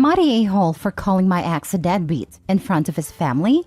Am I the a-hole for calling my ex a deadbeat in front of his family?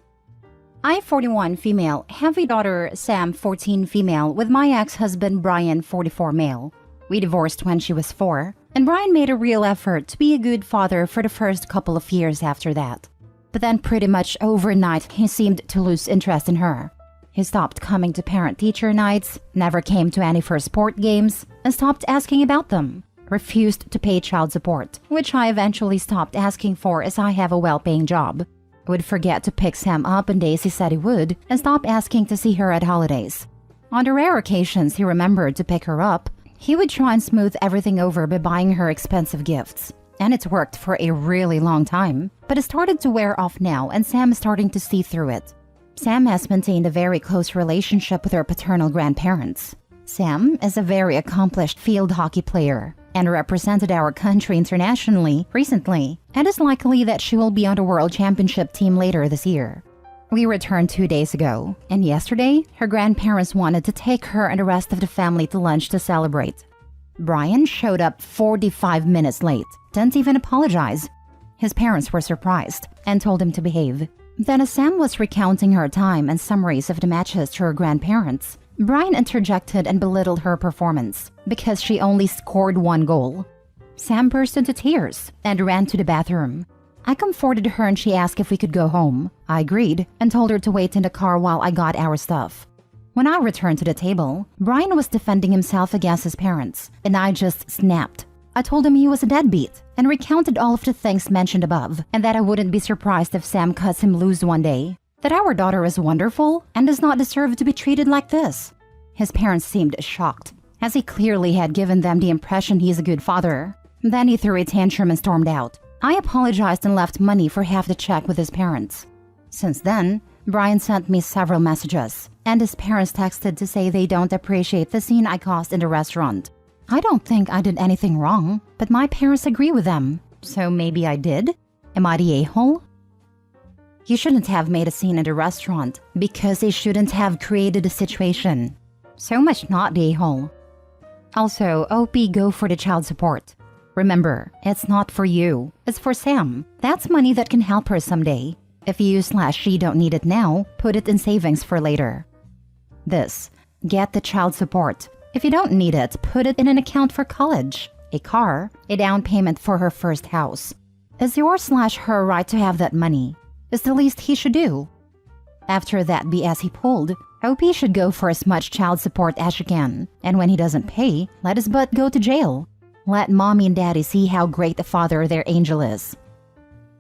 I, 41 female, have a daughter, Sam, 14 female, with my ex-husband, Brian, 44 male. We divorced when she was 4, and Brian made a real effort to be a good father for the first couple of years after that. But then pretty much overnight, he seemed to lose interest in her. He stopped coming to parent-teacher nights, never came to any first sport games, and stopped asking about them. Refused to pay child support, which I eventually stopped asking for as I have a well-paying job. Would forget to pick Sam up on days he said he would, and stop asking to see her at holidays. On the rare occasions he remembered to pick her up, he would try and smooth everything over by buying her expensive gifts. And it's worked for a really long time, but it started to wear off now and Sam is starting to see through it. Sam has maintained a very close relationship with her paternal grandparents. Sam is a very accomplished field hockey player and represented our country internationally recently, and it's likely that she will be on the World Championship team later this year. We returned 2 days ago, and yesterday, her grandparents wanted to take her and the rest of the family to lunch to celebrate. Brian showed up 45 minutes late, didn't even apologize. His parents were surprised and told him to behave. Then as Sam was recounting her time and summaries of the matches to her grandparents, Brian interjected and belittled her performance because she only scored 1 goal. Sam burst into tears and ran to the bathroom. I comforted her and she asked if we could go home. I agreed and told her to wait in the car while I got our stuff. When I returned to the table, Brian was defending himself against his parents, and I just snapped. I told him he was a deadbeat and recounted all of the things mentioned above, and that I wouldn't be surprised if Sam cuts him loose one day. That our daughter is wonderful and does not deserve to be treated like this. His parents seemed shocked, as he clearly had given them the impression he's a good father. Then he threw a tantrum and stormed out. I apologized and left money for half the check with his parents. Since then, Brian sent me several messages, and his parents texted to say they don't appreciate the scene I caused in the restaurant. I don't think I did anything wrong, but my parents agree with them. So maybe I did? Am I the a-hole? You shouldn't have made a scene in the restaurant because they shouldn't have created a situation. So much not the a-hole. Also, OP, go for the child support. Remember, it's not for you, it's for Sam. That's money that can help her someday. If you/she don't need it now, put it in savings for later. This, get the child support. If you don't need it, put it in an account for college, a car, a down payment for her first house. Is your/her right to have that money? Is the least he should do. After that BS he pulled, OP should go for as much child support as she can, and when he doesn't pay, let his butt go to jail. Let mommy and daddy see how great a father their angel is.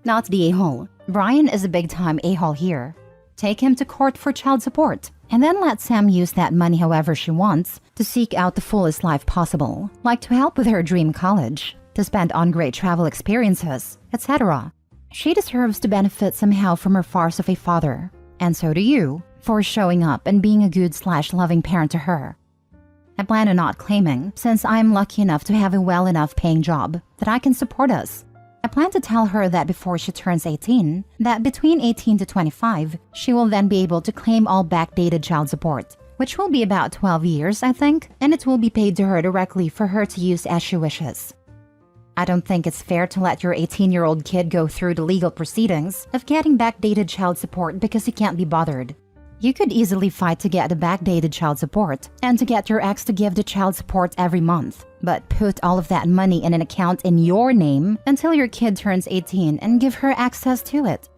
Not the a-hole. Brian is a big-time a-hole here. Take him to court for child support, and then let Sam use that money however she wants to seek out the fullest life possible, like to help with her dream college, to spend on great travel experiences, etc. She deserves to benefit somehow from her farce of a father, and so do you, for showing up and being a good/loving parent to her. I plan on not claiming, since I am lucky enough to have a well enough paying job that I can support us. I plan to tell her that before she turns 18, that between 18 to 25, she will then be able to claim all backdated child support, which will be about 12 years, I think, and it will be paid to her directly for her to use as she wishes. I don't think it's fair to let your 18-year-old kid go through the legal proceedings of getting backdated child support because he can't be bothered. You could easily fight to get the backdated child support and to get your ex to give the child support every month, but put all of that money in an account in your name until your kid turns 18 and give her access to it.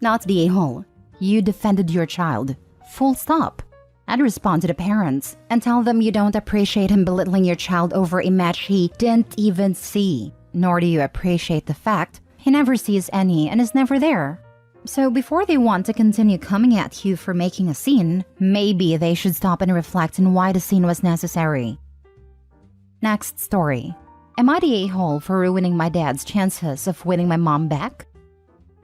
Not the a-hole. You defended your child. Full stop. I'd respond to the parents and tell them you don't appreciate him belittling your child over a match he didn't even see, nor do you appreciate the fact he never sees any and is never there. So before they want to continue coming at you for making a scene, maybe they should stop and reflect on why the scene was necessary. Next story. Am I the a-hole for ruining my dad's chances of winning my mom back?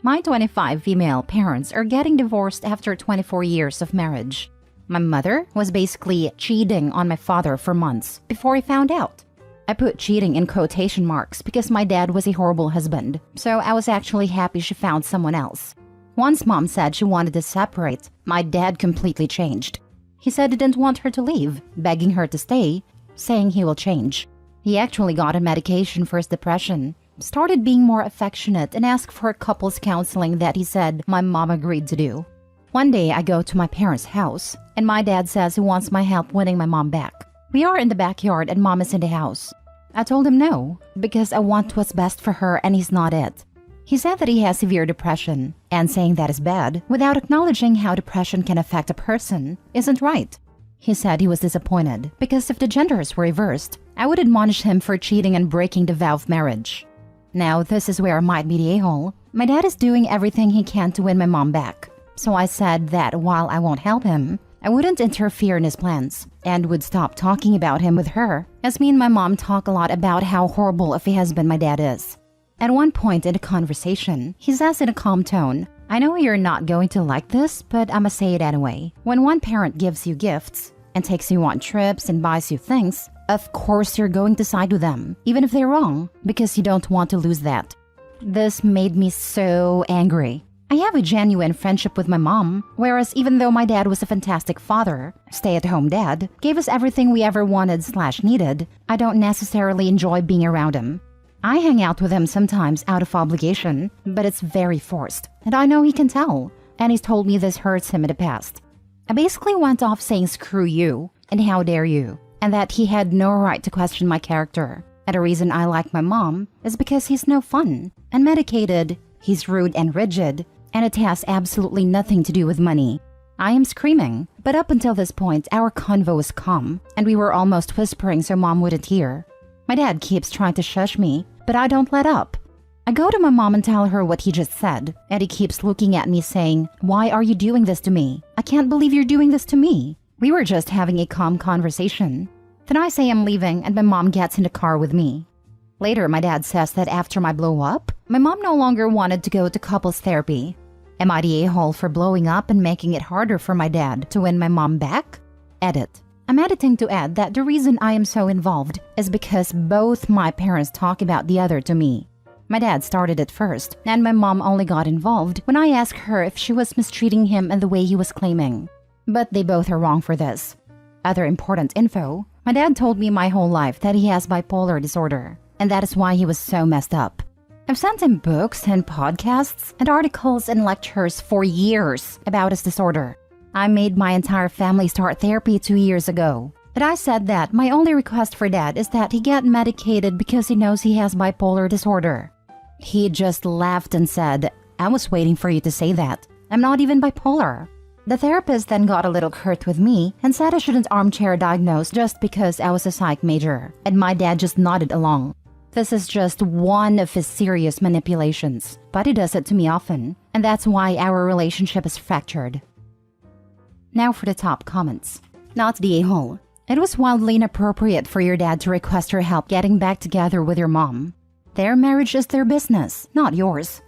My 25 female parents are getting divorced after 24 years of marriage. My mother was basically cheating on my father for months before he found out. I put cheating in quotation marks because my dad was a horrible husband, so I was actually happy she found someone else. Once mom said she wanted to separate, my dad completely changed. He said he didn't want her to leave, begging her to stay, saying he will change. He actually got on medication for his depression, started being more affectionate, and asked for couples counseling that he said my mom agreed to do. One day, I go to my parents' house, and my dad says he wants my help winning my mom back. We are in the backyard and mom is in the house. I told him no, because I want what's best for her and he's not it. He said that he has severe depression, and saying that is bad, without acknowledging how depression can affect a person, isn't right. He said he was disappointed, because if the genders were reversed, I would admonish him for cheating and breaking the vow of marriage. Now, this is where I might be the a-hole. My dad is doing everything he can to win my mom back. So I said that while I won't help him, I wouldn't interfere in his plans, and would stop talking about him with her, as me and my mom talk a lot about how horrible of a husband my dad is. At one point in the conversation, he says in a calm tone, "I know you're not going to like this, but I'ma say it anyway. When one parent gives you gifts, and takes you on trips and buys you things, of course you're going to side with them, even if they're wrong, because you don't want to lose that." This made me so angry. I have a genuine friendship with my mom, whereas even though my dad was a fantastic father, stay-at-home dad, gave us everything we ever wanted/needed, I don't necessarily enjoy being around him. I hang out with him sometimes out of obligation, but it's very forced, and I know he can tell, and he's told me this hurts him in the past. I basically went off saying screw you, and how dare you, and that he had no right to question my character. And the reason I like my mom is because he's no fun, unmedicated, he's rude and rigid, and it has absolutely nothing to do with money. I am screaming, but up until this point, our convo was calm, and we were almost whispering so mom wouldn't hear. My dad keeps trying to shush me, but I don't let up. I go to my mom and tell her what he just said, and he keeps looking at me saying, "Why are you doing this to me? I can't believe you're doing this to me. We were just having a calm conversation." Then I say I'm leaving, and my mom gets in the car with me. Later, my dad says that after my blow up, my mom no longer wanted to go to couples therapy. Am I the a-hole for blowing up and making it harder for my dad to win my mom back? Edit. I'm editing to add that the reason I am so involved is because both my parents talk about the other to me. My dad started it first, and my mom only got involved when I asked her if she was mistreating him in the way he was claiming. But they both are wrong for this. Other important info, my dad told me my whole life that he has bipolar disorder, and that is why he was so messed up. I've sent him books and podcasts and articles and lectures for years about his disorder. I made my entire family start therapy 2 years ago. But I said that my only request for dad is that he get medicated because he knows he has bipolar disorder. He just laughed and said, "I was waiting for you to say that. I'm not even bipolar." The therapist then got a little curt with me and said I shouldn't armchair diagnose just because I was a psych major, and my dad just nodded along. This is just one of his serious manipulations, but he does it to me often, and that's why our relationship is fractured. Now for the top comments. Not the a-hole. It was wildly inappropriate for your dad to request your help getting back together with your mom. Their marriage is their business, not yours.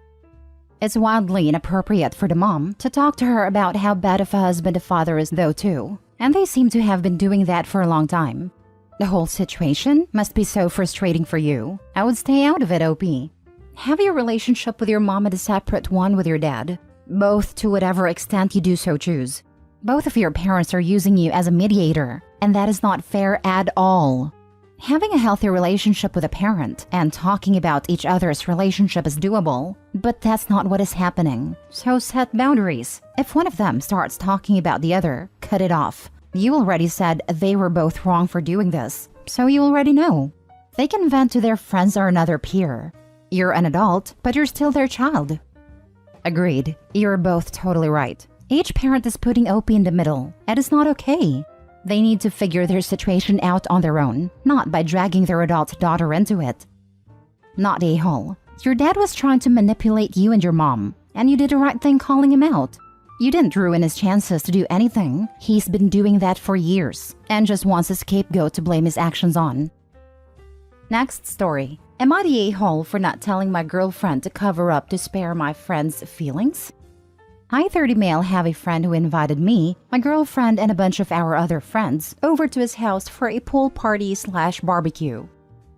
It's wildly inappropriate for the mom to talk to her about how bad of a husband the father is though too, and they seem to have been doing that for a long time. The whole situation must be so frustrating for you. I would stay out of it, OP. Have your relationship with your mom and a separate one with your dad, both to whatever extent you do so choose. Both of your parents are using you as a mediator, and that is not fair at all. Having a healthy relationship with a parent and talking about each other's relationship is doable, but that's not what is happening. So set boundaries. If one of them starts talking about the other, cut it off. You already said they were both wrong for doing this, so you already know. They can vent to their friends or another peer. You're an adult, but you're still their child. Agreed. You're both totally right. Each parent is putting OP in the middle, and it's not okay. They need to figure their situation out on their own, not by dragging their adult daughter into it. Not a-hole. Your dad was trying to manipulate you and your mom, and you did the right thing calling him out. You didn't ruin his chances to do anything. He's been doing that for years, and just wants a scapegoat to blame his actions on. Next story. Am I the a-hole for not telling my girlfriend to cover up to spare my friend's feelings? I, 30 male, have a friend who invited me, my girlfriend, and a bunch of our other friends over to his house for a pool party/barbecue.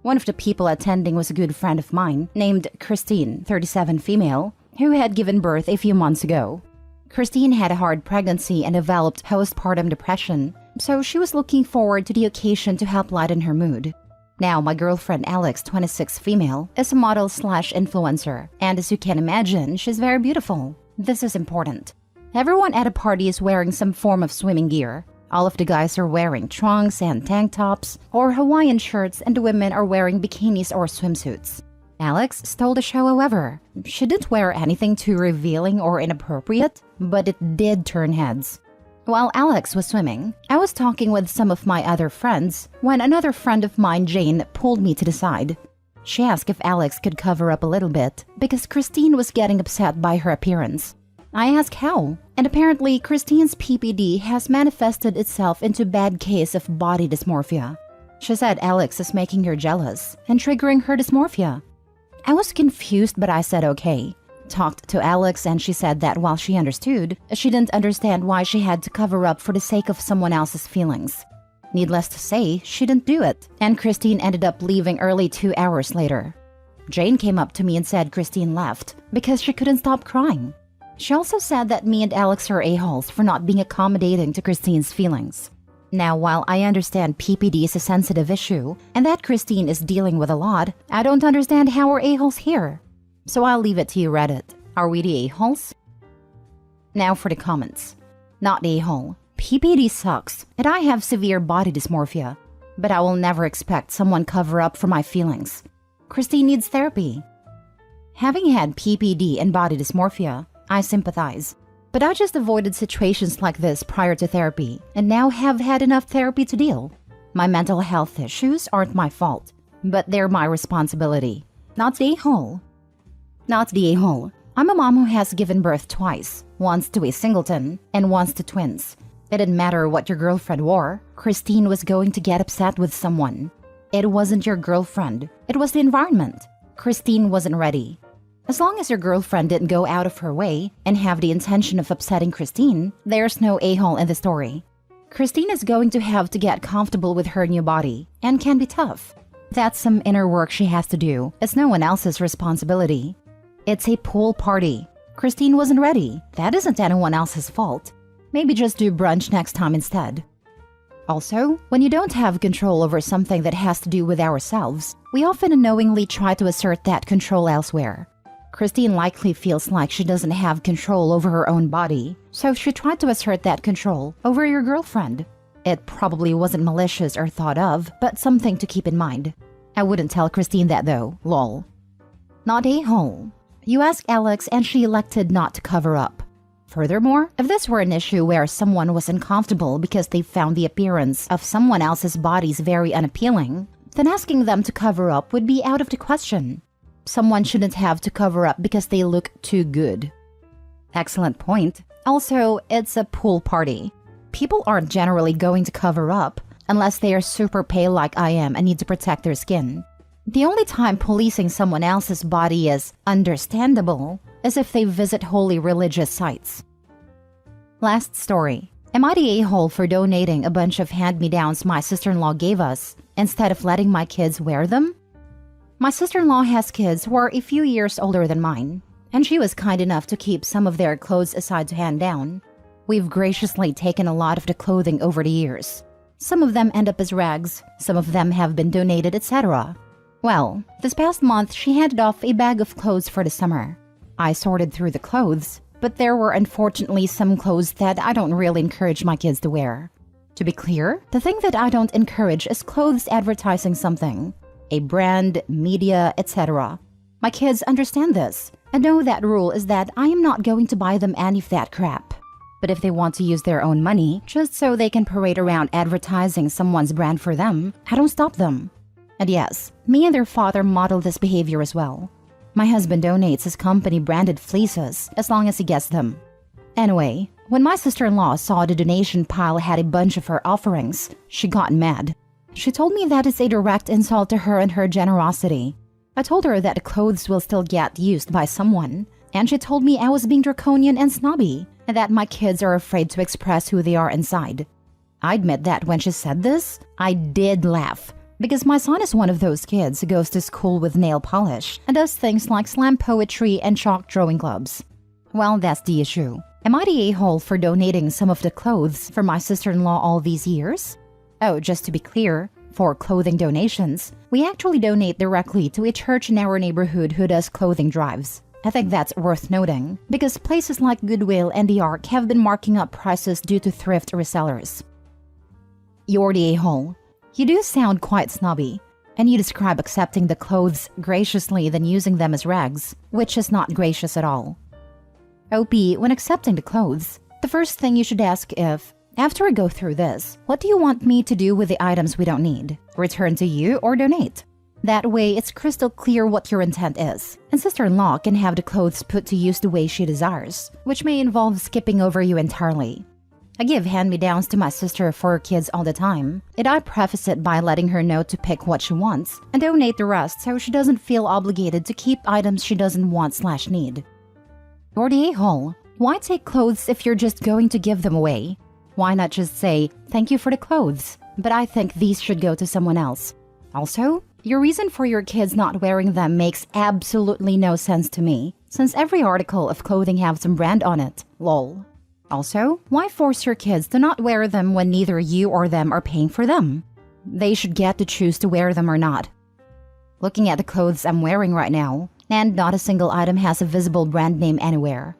One of the people attending was a good friend of mine named Christine, 37 female, who had given birth a few months ago. Christine had a hard pregnancy and developed postpartum depression, so she was looking forward to the occasion to help lighten her mood. Now, my girlfriend Alex, 26 female, is a model slash influencer, and as you can imagine, she's very beautiful. This is important. Everyone at a party is wearing some form of swimming gear. All of the guys are wearing trunks and tank tops or Hawaiian shirts, and the women are wearing bikinis or swimsuits. Alex stole the show, however. She didn't wear anything too revealing or inappropriate, but it did turn heads. While Alex was swimming, I was talking with some of my other friends when another friend of mine, Jane, pulled me to the side. She asked if Alex could cover up a little bit because Christine was getting upset by her appearance. I asked how, and apparently Christine's PPD has manifested itself into a bad case of body dysmorphia. She said Alex is making her jealous and triggering her dysmorphia. I was confused, but I said okay. Talked to Alex and she said that while she understood, she didn't understand why she had to cover up for the sake of someone else's feelings. Needless to say, she didn't do it, and Christine ended up leaving early 2 hours later. Jane came up to me and said Christine left because she couldn't stop crying. She also said that me and Alex are a-holes for not being accommodating to Christine's feelings. Now, while I understand PPD is a sensitive issue and that Christine is dealing with a lot, I don't understand how we're a-holes here. So I'll leave it to you, Reddit. Are we the a-holes? Now for the comments. Not a-hole. PPD sucks, and I have severe body dysmorphia. But I will never expect someone cover up for my feelings. Christine needs therapy. Having had PPD and body dysmorphia, I sympathize. But I just avoided situations like this prior to therapy, and now have had enough therapy to deal. My mental health issues aren't my fault, but they're my responsibility. Not the a-hole. Not the a-hole. I'm a mom who has given birth twice, once to a singleton and once to twins. It didn't matter what your girlfriend wore, Christine was going to get upset with someone. It wasn't your girlfriend, it was the environment. Christine wasn't ready. As long as your girlfriend didn't go out of her way and have the intention of upsetting Christine, there's no a-hole in the story. Christine is going to have to get comfortable with her new body, and can be tough. That's some inner work she has to do. It's no one else's responsibility. It's a pool party. Christine wasn't ready. That isn't anyone else's fault. Maybe just do brunch next time instead. Also, when you don't have control over something that has to do with ourselves, we often unknowingly try to assert that control elsewhere. Christine likely feels like she doesn't have control over her own body, so she tried to assert that control over your girlfriend. It probably wasn't malicious or thought of, but something to keep in mind. I wouldn't tell Christine that though, lol. Not a-hole. You asked Alex and she elected not to cover up. Furthermore, if this were an issue where someone was uncomfortable because they found the appearance of someone else's bodies very unappealing, then asking them to cover up would be out of the question. Someone shouldn't have to cover up because they look too good. Excellent point. Also, it's a pool party. People aren't generally going to cover up unless they are super pale like I am and need to protect their skin. The only time policing someone else's body is understandable is if they visit holy religious sites. Last story. Am I the a-hole for donating a bunch of hand-me-downs my sister-in-law gave us instead of letting my kids wear them? My sister-in-law has kids who are a few years older than mine, and she was kind enough to keep some of their clothes aside to hand down. We've graciously taken a lot of the clothing over the years. Some of them end up as rags, some of them have been donated, etc. Well, this past month she handed off a bag of clothes for the summer. I sorted through the clothes, but there were unfortunately some clothes that I don't really encourage my kids to wear. To be clear, the thing that I don't encourage is clothes advertising something. A brand, media, etc. My kids understand this, and know that rule is that I am not going to buy them any of that crap. But if they want to use their own money, just so they can parade around advertising someone's brand for them, I don't stop them. And yes, me and their father model this behavior as well. My husband donates his company-branded fleeces as long as he gets them. Anyway, when my sister-in-law saw the donation pile had a bunch of her offerings, she got mad. She told me that it's a direct insult to her and her generosity. I told her that the clothes will still get used by someone, and she told me I was being draconian and snobby, and that my kids are afraid to express who they are inside. I admit that when she said this, I did laugh, because my son is one of those kids who goes to school with nail polish and does things like slam poetry and chalk drawing clubs. Well, that's the issue. Am I the a-hole for donating some of the clothes for my sister-in-law all these years? Oh, just to be clear, for clothing donations, we actually donate directly to a church in our neighborhood who does clothing drives. I think that's worth noting, because places like Goodwill and the Ark have been marking up prices due to thrift resellers. You're the a-hole. You do sound quite snobby, and you describe accepting the clothes graciously than using them as rags, which is not gracious at all. OP, when accepting the clothes, the first thing you should ask if, after I go through this, what do you want me to do with the items we don't need? Return to you or donate? That way, it's crystal clear what your intent is, and sister-in-law can have the clothes put to use the way she desires, which may involve skipping over you entirely. I give hand-me-downs to my sister for her kids all the time, and I preface it by letting her know to pick what she wants and donate the rest so she doesn't feel obligated to keep items she doesn't want/need. You're the a-hole. Why take clothes if you're just going to give them away? Why not just say, thank you for the clothes, but I think these should go to someone else? Also, your reason for your kids not wearing them makes absolutely no sense to me, since every article of clothing has some brand on it, lol. Also, why force your kids to not wear them when neither you or them are paying for them? They should get to choose to wear them or not. Looking at the clothes I'm wearing right now, and not a single item has a visible brand name anywhere.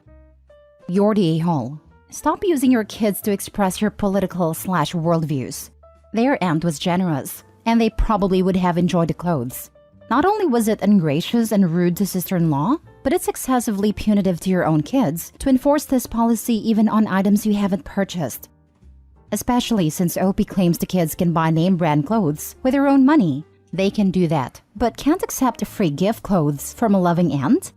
You're the a-hole. Stop using your kids to express your political/worldviews. Their aunt was generous, and they probably would have enjoyed the clothes. Not only was it ungracious and rude to sister-in-law, but it's excessively punitive to your own kids to enforce this policy even on items you haven't purchased. Especially since OP claims the kids can buy name-brand clothes with their own money. They can do that, but can't accept free gift clothes from a loving aunt?